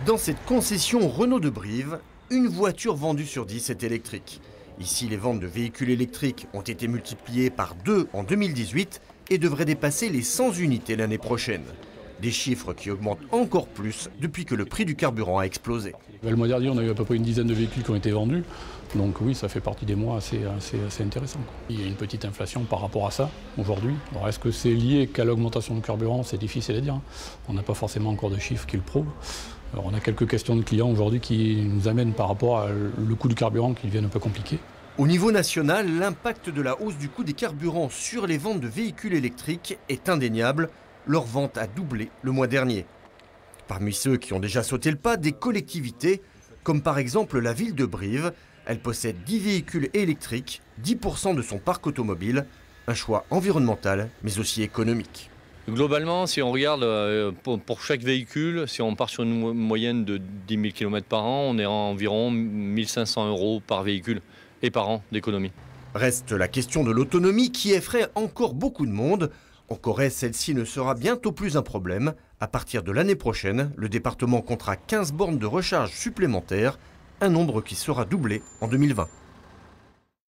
Dans cette concession Renault de Brive, une voiture vendue sur 10 est électrique. Ici, les ventes de véhicules électriques ont été multipliées par 2 en 2018 et devraient dépasser les 100 unités l'année prochaine. Des chiffres qui augmentent encore plus depuis que le prix du carburant a explosé. Le mois dernier, on a eu à peu près une dizaine de véhicules qui ont été vendus. Donc oui, ça fait partie des mois assez intéressants. Il y a une petite inflation par rapport à ça aujourd'hui. Alors est-ce que c'est lié qu'à l'augmentation du carburant? C'est difficile à dire. On n'a pas forcément encore de chiffres qui le prouvent. Alors on a quelques questions de clients aujourd'hui qui nous amènent par rapport à le coût du carburant qui devient un peu compliqué. Au niveau national, l'impact de la hausse du coût des carburants sur les ventes de véhicules électriques est indéniable. Leur vente a doublé le mois dernier. Parmi ceux qui ont déjà sauté le pas, des collectivités, comme par exemple la ville de Brive. Elle possède 10 véhicules électriques, 10% de son parc automobile. Un choix environnemental, mais aussi économique. Globalement, si on regarde pour chaque véhicule, si on part sur une moyenne de 10 000 km par an, on est à environ 1 500 € par véhicule et par an d'économie. Reste la question de l'autonomie qui effraie encore beaucoup de monde. En Corrèze, celle-ci ne sera bientôt plus un problème. À partir de l'année prochaine, le département comptera 15 bornes de recharge supplémentaires, un nombre qui sera doublé en 2020.